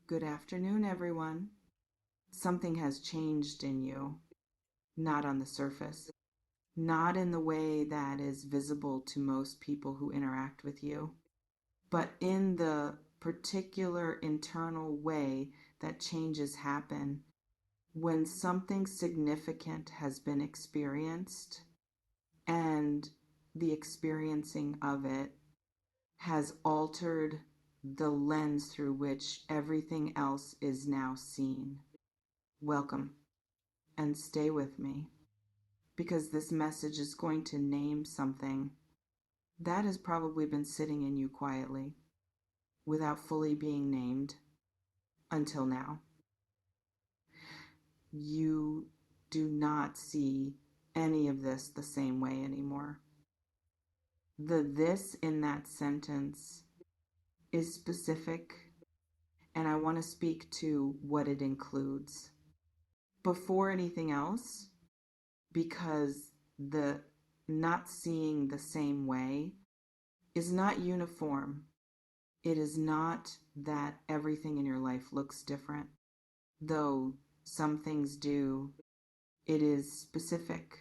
Good afternoon, everyone. Something has changed in you, not on the surface, not in the way that is visible to most people who interact with you, but in the particular internal way that changes happen when something significant has been experienced and the experiencing of it has altered the lens through which everything else is now seen. Welcome, and stay with me, because this message is going to name something that has probably been sitting in you quietly without fully being named until now. You do not see any of this the same way anymore. The this in that sentence is specific, and I want to speak to what it includes. Before anything else, because the not seeing the same way is not uniform. It is not that everything in your life looks different, though some things do. It is specific,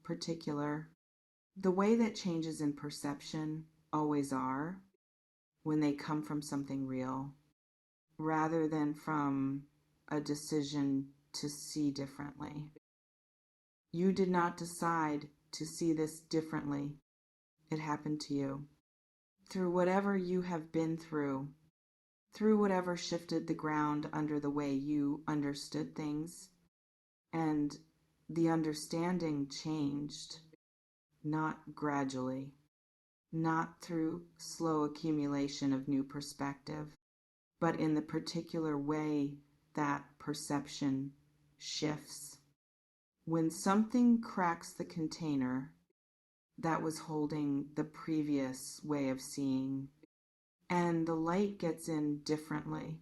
particular. The way that changes in perception always are when they come from something real, rather than from a decision to see differently. You did not decide to see this differently. It happened to you. Through whatever you have been through whatever shifted the ground under the way you understood things, and the understanding changed, not gradually, not through slow accumulation of new perspective, but in the particular way that perception shifts. When something cracks the container that was holding the previous way of seeing, and the light gets in differently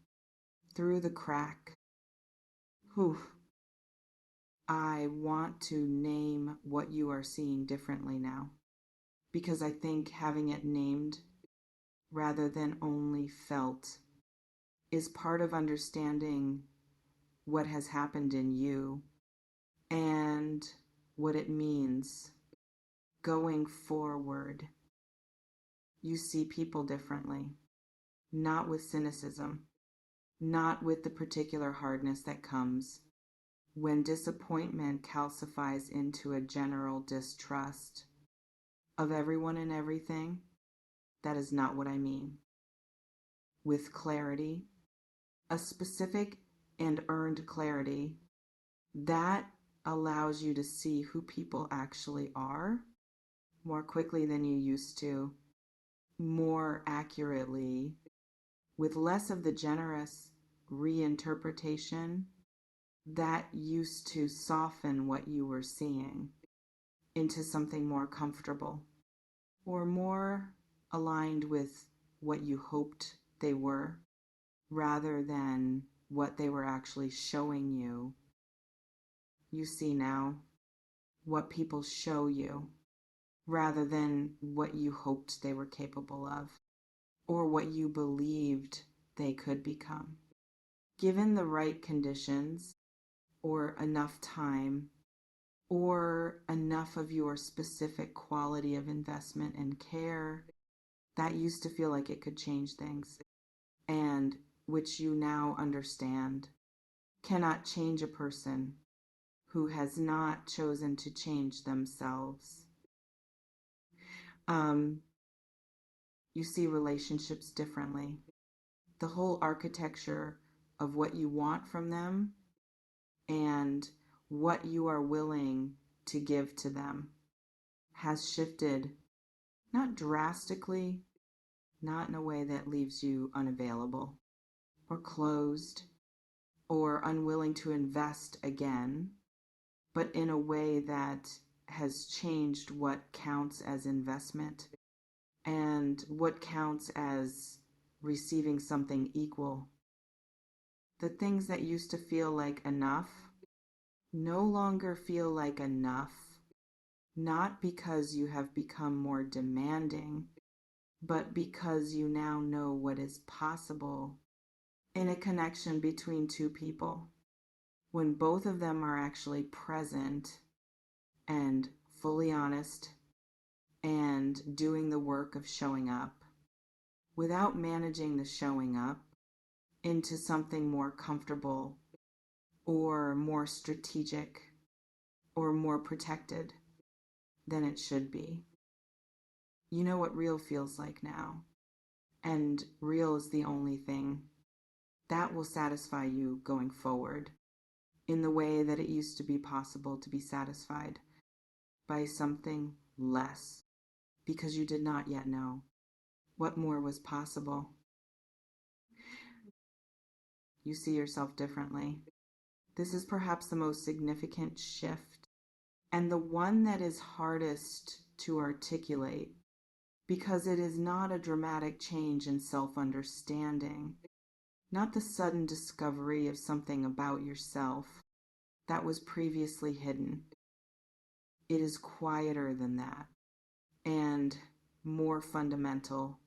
through the crack, I want to name what you are seeing differently now, because I think having it named rather than only felt is part of understanding what has happened in you and what it means going forward. You see people differently, not with cynicism, not with the particular hardness that comes when disappointment calcifies into a general distrust of everyone and everything. That is not what I mean. With clarity, a specific and earned clarity that allows you to see who people actually are more quickly than you used to, more accurately, with less of the generous reinterpretation that used to soften what you were seeing into something more comfortable or more aligned with what you hoped they were, rather than what they were actually showing you. You see now what people show you, rather than what you hoped they were capable of, or what you believed they could become. Given the right conditions, or enough time, or enough of your specific quality of investment and care, that used to feel like it could change things, and which you now understand cannot change a person who has not chosen to change themselves. You see relationships differently. The whole architecture of what you want from them and what you are willing to give to them has shifted, not drastically, not in a way that leaves you unavailable or closed or unwilling to invest again, but in a way that has changed what counts as investment and what counts as receiving something equal. The things that used to feel like enough no longer feel like enough, not because you have become more demanding, but because you now know what is possible in a connection between two people, when both of them are actually present and fully honest and doing the work of showing up without managing the showing up into something more comfortable or more strategic or more protected than it should be. You know what real feels like now, and real is the only thing that will satisfy you going forward in the way that it used to be possible to be satisfied by something less because you did not yet know what more was possible. You see yourself differently. This is perhaps the most significant shift and the one that is hardest to articulate because it is not a dramatic change in self-understanding, not the sudden discovery of something about yourself that was previously hidden. It is quieter than that and more fundamental.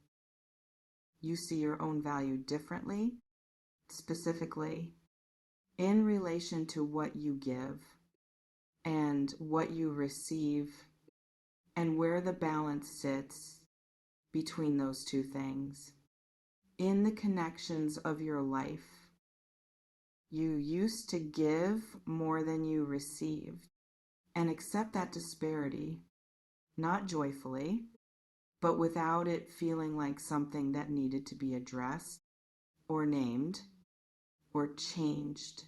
You see your own value differently, specifically in relation to what you give and what you receive and where the balance sits between those two things. In the connections of your life, you used to give more than you received and accept that disparity, not joyfully, but without it feeling like something that needed to be addressed or named or changed,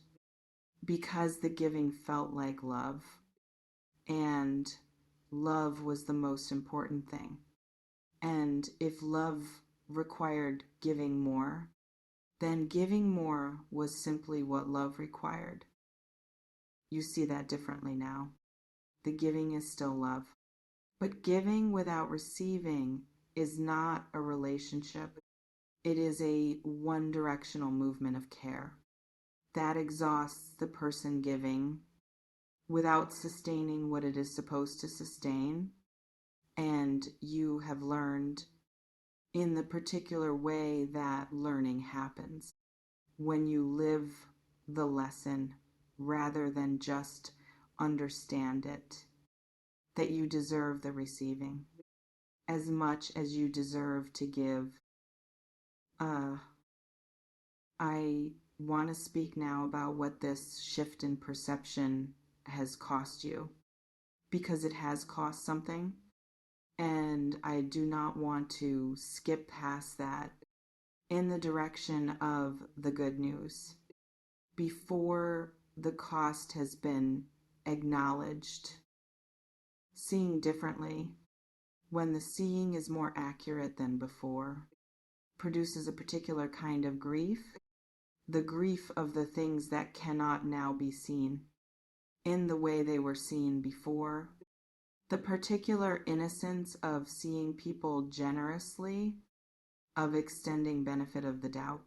because the giving felt like love, and love was the most important thing. And if love required giving more, then giving more was simply what love required. You see that differently now. The giving is still love. But giving without receiving is not a relationship. It is a one-directional movement of care that exhausts the person giving without sustaining what it is supposed to sustain. And you have learned in the particular way that learning happens when you live the lesson rather than just understand it, that you deserve the receiving as much as you deserve to give. I want to speak now about what this shift in perception has cost you, because it has cost something, and I do not want to skip past that in the direction of the good news before the cost has been acknowledged. Seeing differently, when the seeing is more accurate than before, produces a particular kind of grief, the grief of the things that cannot now be seen in the way they were seen before, the particular innocence of seeing people generously, of extending benefit of the doubt,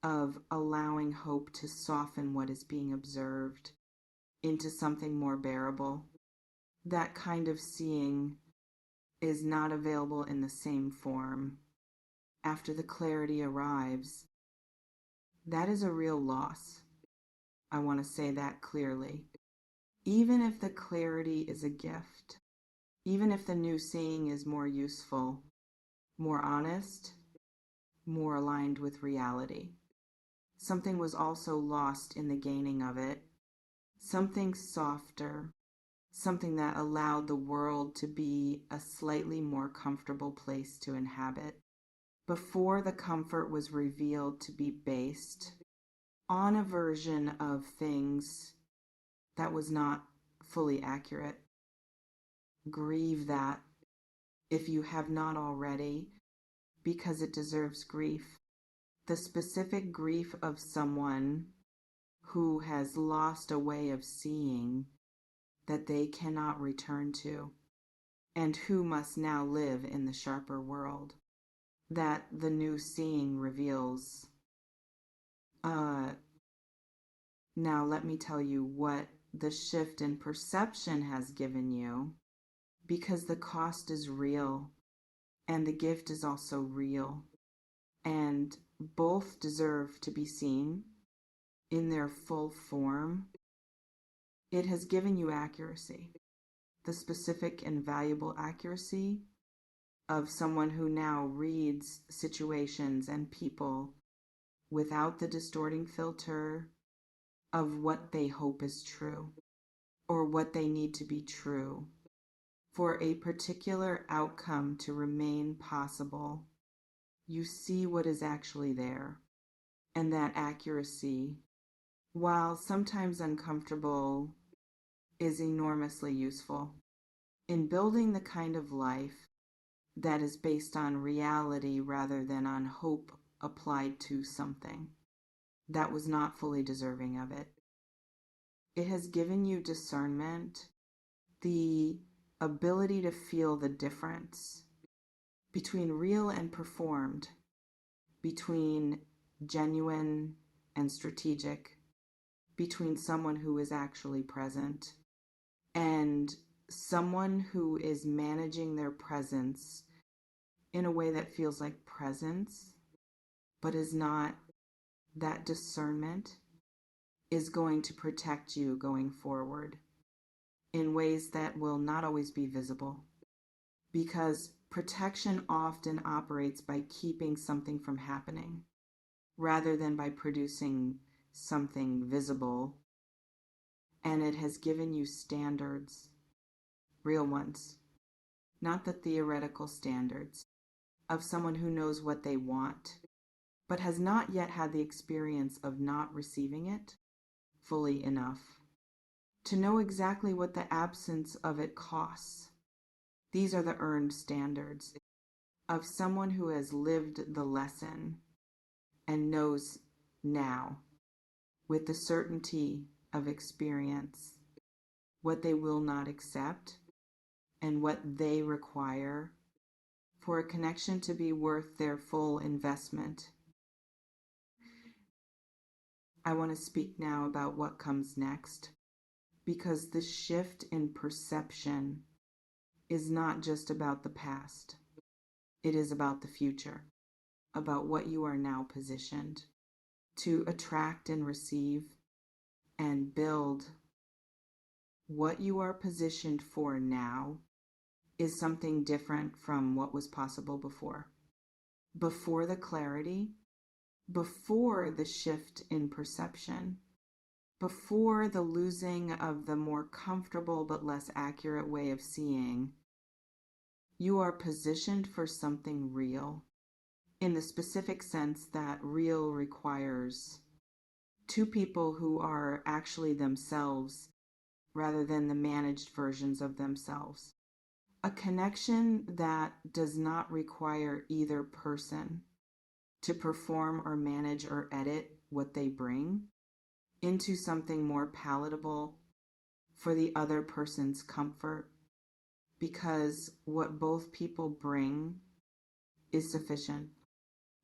of allowing hope to soften what is being observed into something more bearable. That kind of seeing is not available in the same form after the clarity arrives. That is a real loss. I want to say that clearly. Even if the clarity is a gift, even if the new seeing is more useful, more honest, more aligned with reality, something was also lost in the gaining of it, something softer, something that allowed the world to be a slightly more comfortable place to inhabit. Before the comfort was revealed to be based on a version of things that was not fully accurate. Grieve that if you have not already, because it deserves grief. The specific grief of someone who has lost a way of seeing that they cannot return to, and who must now live in the sharper world that the new seeing reveals. Now let me tell you what the shift in perception has given you, because the cost is real and the gift is also real. and both deserve to be seen in their full form. It has given you accuracy, the specific and valuable accuracy of someone who now reads situations and people without the distorting filter of what they hope is true or what they need to be true for a particular outcome to remain possible. You see what is actually there, and that accuracy, while sometimes uncomfortable, is enormously useful in building the kind of life that is based on reality rather than on hope applied to something that was not fully deserving of it. It has given you discernment, the ability to feel the difference between real and performed, between genuine and strategic, between someone who is actually present and someone who is managing their presence in a way that feels like presence, but is not. That discernment is going to protect you going forward in ways that will not always be visible, because protection often operates by keeping something from happening rather than by producing something visible. And it has given you standards, real ones, not the theoretical standards of someone who knows what they want, but has not yet had the experience of not receiving it fully enough to know exactly what the absence of it costs. These are the earned standards of someone who has lived the lesson and knows now, with the certainty of experience, what they will not accept and what they require for a connection to be worth their full investment. I want to speak now about what comes next, because the shift in perception is not just about the past. It is about the future, about what you are now positioned to attract and receive and build. What you are positioned for now is something different from what was possible before. Before the clarity, before the shift in perception, before the losing of the more comfortable but less accurate way of seeing, you are positioned for something real, in the specific sense that real requires two people who are actually themselves rather than the managed versions of themselves. A connection that does not require either person to perform or manage or edit what they bring into something more palatable for the other person's comfort, because what both people bring is sufficient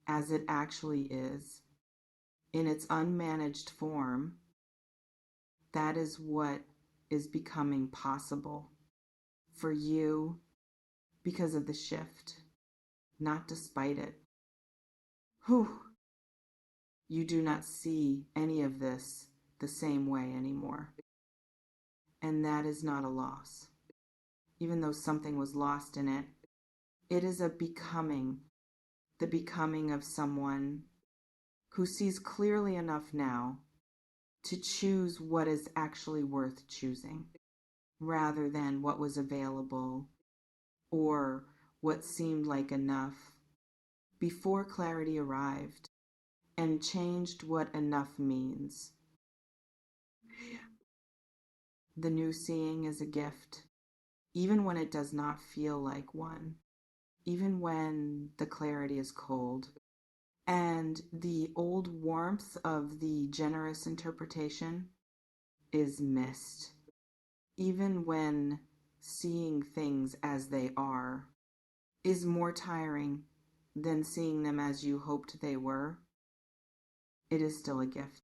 as it actually is in its unmanaged form. That is what is becoming possible for you because of the shift, not despite it. Whew. You do not see any of this the same way anymore. And that is not a loss. Even though something was lost in it, it is a becoming, the becoming of someone who sees clearly enough now to choose what is actually worth choosing, rather than what was available or what seemed like enough before clarity arrived and changed what enough means. The new seeing is a gift, even when it does not feel like one, even when the clarity is cold, and the old warmth of the generous interpretation is missed, even when seeing things as they are is more tiring than seeing them as you hoped they were. It is still a gift,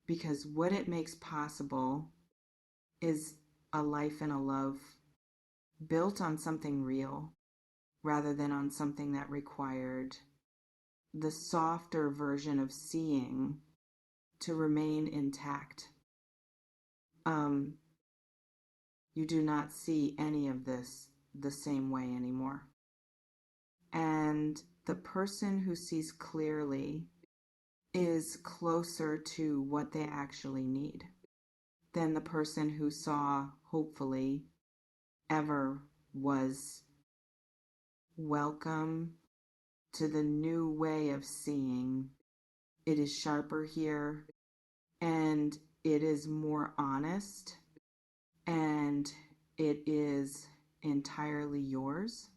because what it makes possible is a life and a love built on something real rather than on something that required the softer version of seeing to remain intact. You do not see any of this the same way anymore. And the person who sees clearly is closer to what they actually need than the person who saw, hopefully, ever was welcome to the new way of seeing. It is sharper here, and it is more honest, and it is entirely yours.